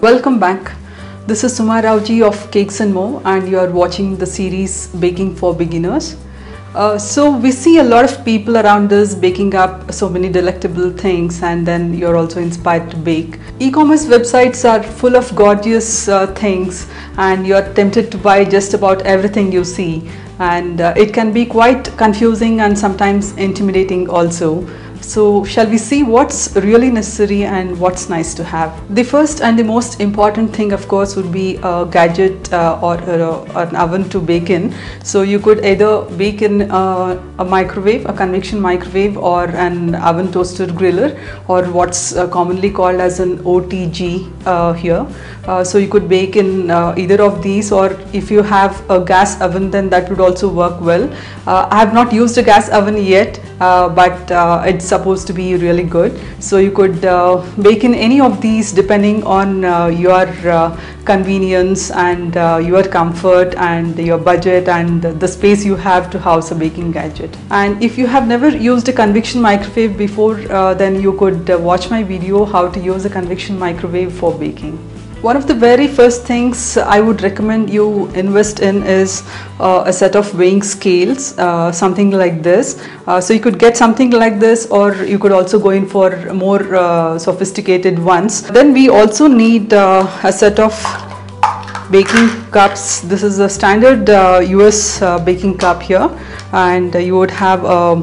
Welcome back. This is Suma Rauji of Cakes and More, and you are watching the series Baking for Beginners. So we see a lot of people around us baking up so many delectable things, and then you're also inspired to bake. E-commerce websites are full of gorgeous things, and you're tempted to buy just about everything you see, and it can be quite confusing and sometimes intimidating also. So shall we see what's really necessary and what's nice to have? The first and the most important thing, of course, would be a gadget or an oven to bake in. So you could either bake in a microwave, a convection microwave, or an oven toaster griller, or what's commonly called as an OTG here. So you could bake in either of these, or if you have a gas oven, then that would also work well. I have not used a gas oven yet, but it's supposed to be really good. So you could bake in any of these depending on your convenience and your comfort and your budget and the space you have to house a baking gadget. And if you have never used a convection microwave before, then you could watch my video how to use a convection microwave for baking. One of the very first things I would recommend you invest in is a set of weighing scales, something like this. So you could get something like this, or you could also go in for more sophisticated ones. Then we also need a set of baking cups. This is a standard US baking cup here, and you would have a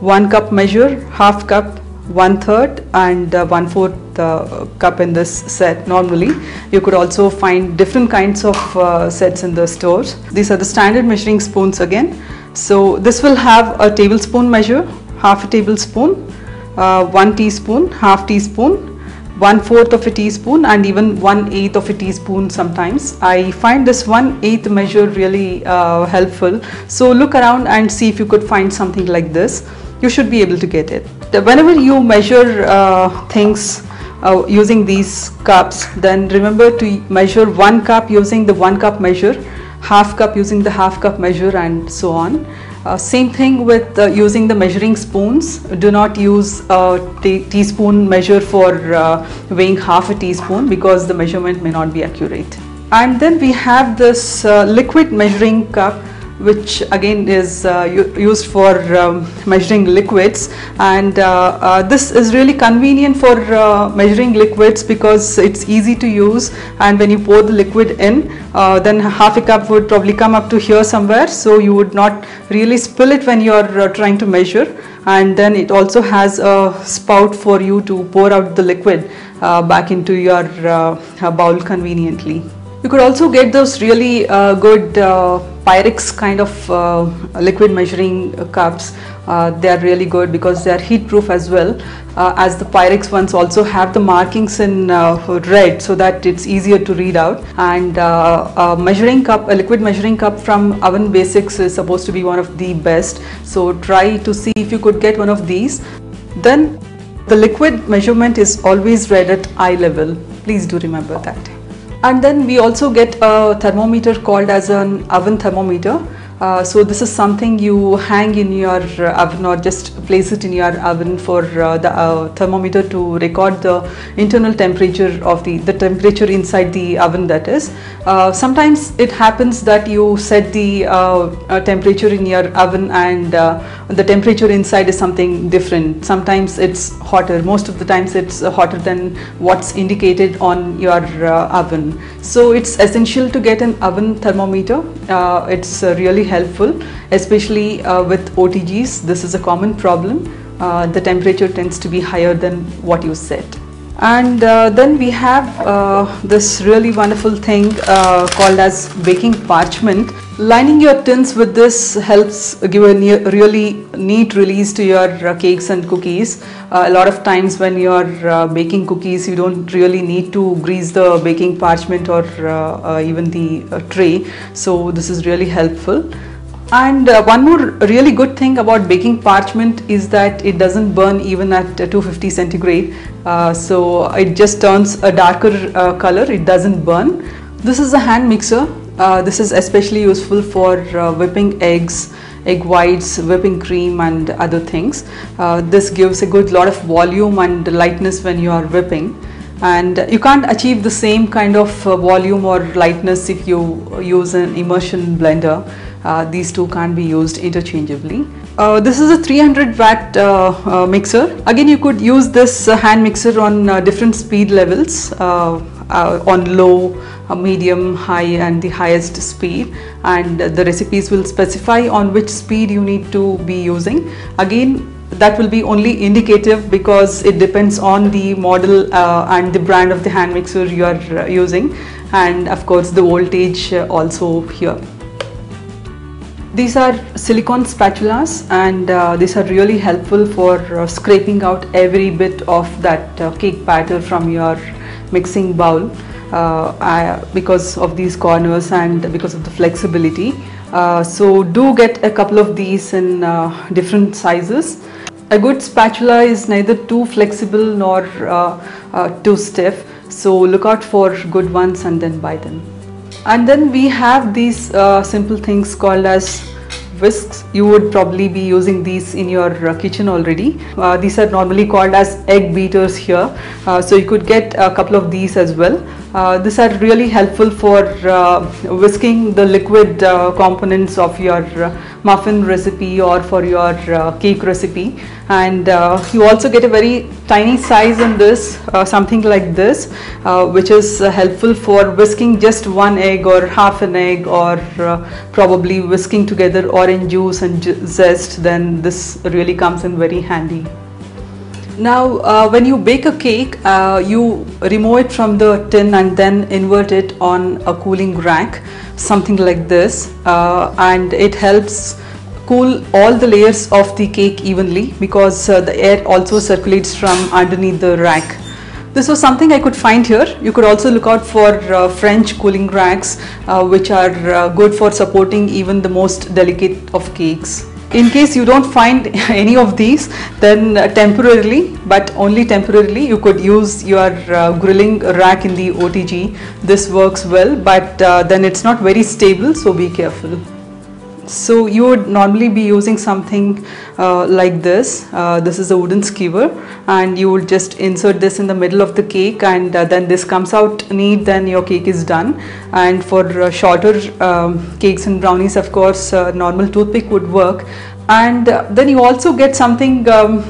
1 cup measure, half cup, 1/3 and 1/4 cup in this set. Normally you could also find different kinds of sets in the stores. These are the standard measuring spoons again. So this will have a tablespoon measure, half a tablespoon, 1 teaspoon, half teaspoon, 1/4 of a teaspoon, and even 1/8 of a teaspoon sometimes. I find this 1/8 measure really helpful. So look around and see if you could find something like this. You should be able to get it. Whenever you measure things using these cups, then remember to measure 1 cup using the 1 cup measure, half cup using the half cup measure, and so on. Same thing with using the measuring spoons. Do not use a teaspoon measure for weighing half a teaspoon, because the measurement may not be accurate. And then we have this liquid measuring cup, which again is used for measuring liquids, and this is really convenient for measuring liquids because it's easy to use, and when you pour the liquid in, then half a cup would probably come up to here somewhere, so you would not really spill it when you're trying to measure. And then it also has a spout for you to pour out the liquid back into your bowl conveniently. You could also get those really good Pyrex kind of liquid measuring cups. They are really good because they are heat proof as well, as the Pyrex ones also have the markings in red, so that it's easier to read out. And a measuring cup, a liquid measuring cup from Oven Basics is supposed to be one of the best, so try to see if you could get one of these. Then the liquid measurement is always read at eye level. Please do remember that. And then we also get a thermometer called as an oven thermometer. So this is something you hang in your oven, or just place it in your oven for the thermometer to record the internal temperature of the temperature inside the oven, that is. Sometimes it happens that you set the temperature in your oven and the temperature inside is something different. Sometimes it's hotter, most of the times it's hotter than what's indicated on your oven. So it's essential to get an oven thermometer. It's really helpful, especially with OTGs. This is a common problem. The temperature tends to be higher than what you set. And then we have this really wonderful thing called as baking parchment. Lining your tins with this helps give a really neat release to your cakes and cookies. A lot of times when you're baking cookies, you don't really need to grease the baking parchment or even the tray. So this is really helpful. And one more really good thing about baking parchment is that it doesn't burn even at 250 centigrade. So it just turns a darker color, it doesn't burn. This is a hand mixer. This is especially useful for whipping eggs, egg whites, whipping cream and other things. This gives a good lot of volume and lightness when you are whipping. and you can't achieve the same kind of volume or lightness if you use an immersion blender. These two can't be used interchangeably. This is a 300 watt mixer. Again, you could use this hand mixer on different speed levels, on low, medium, high and the highest speed, and the recipes will specify on which speed you need to be using. Again, that will be only indicative because it depends on the model and the brand of the hand mixer you are using, and of course the voltage also here. These are silicone spatulas, and these are really helpful for scraping out every bit of that cake batter from your mixing bowl because of these corners and because of the flexibility. So do get a couple of these in different sizes. A good spatula is neither too flexible nor too stiff, so look out for good ones and then buy them. And then we have these simple things called as whisks. You would probably be using these in your kitchen already. These are normally called as egg beaters here, so you could get a couple of these as well. These are really helpful for whisking the liquid components of your muffin recipe or for your cake recipe, and you also get a very tiny size in this, something like this, which is helpful for whisking just one egg or half an egg, or probably whisking together orange juice and zest. Then this really comes in very handy. Now when you bake a cake, you remove it from the tin and then invert it on a cooling rack, something like this, and it helps cool all the layers of the cake evenly because the air also circulates from underneath the rack. This was something I could find here. You could also look out for French cooling racks, which are good for supporting even the most delicate of cakes. In case you don't find any of these, then temporarily, but only temporarily, you could use your grilling rack in the OTG. This works well, but then it's not very stable, so be careful. So you would normally be using something like this. This is a wooden skewer, and you would just insert this in the middle of the cake, and then this comes out neat, then your cake is done. And for shorter cakes and brownies, of course, normal toothpick would work. And then you also get something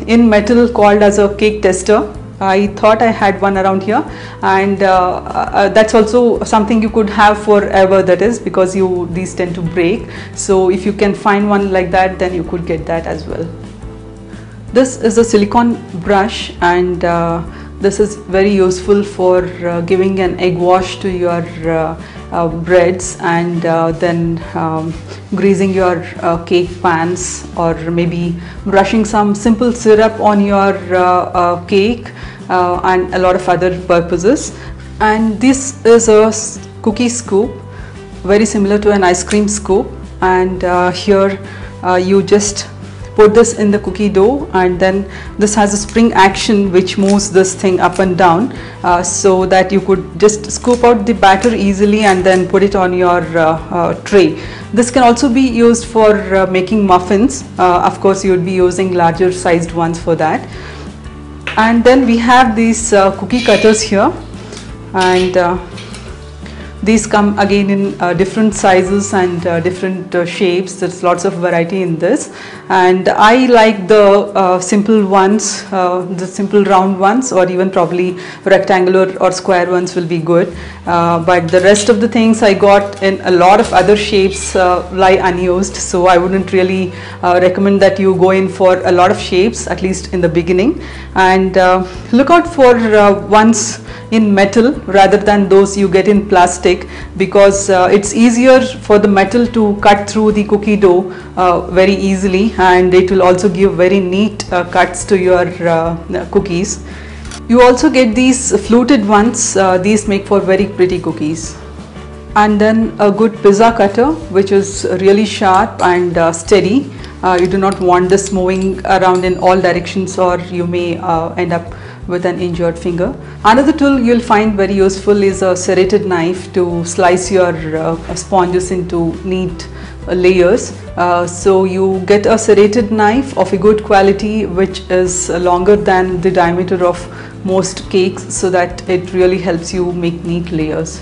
in metal called as a cake tester. I thought I had one around here, and that's also something you could have forever, that is because these tend to break. So if you can find one like that, then you could get that as well. This is a silicone brush, and this is very useful for giving an egg wash to your breads, and then greasing your cake pans, or maybe brushing some simple syrup on your cake, and a lot of other purposes. And this is a cookie scoop, very similar to an ice cream scoop, and here you just put this in the cookie dough, and then this has a spring action which moves this thing up and down, so that you could just scoop out the batter easily and then put it on your tray. This can also be used for making muffins. Of course, you would be using larger sized ones for that. And then we have these cookie cutters here, and these come again in different sizes and different shapes. There's lots of variety in this, and I like the simple ones, the simple round ones, or even probably rectangular or square ones will be good, but the rest of the things I got in a lot of other shapes lie unused, so I wouldn't really recommend that you go in for a lot of shapes, at least in the beginning. And look out for ones in metal rather than those you get in plastic, because it's easier for the metal to cut through the cookie dough very easily, and it will also give very neat cuts to your cookies. You also get these fluted ones. These make for very pretty cookies. And then a good pizza cutter, which is really sharp and steady. You do not want this moving around in all directions, or you may end up with an injured finger. Another tool you'll find very useful is a serrated knife to slice your sponges into neat layers. So you get a serrated knife of a good quality which is longer than the diameter of most cakes so that it really helps you make neat layers.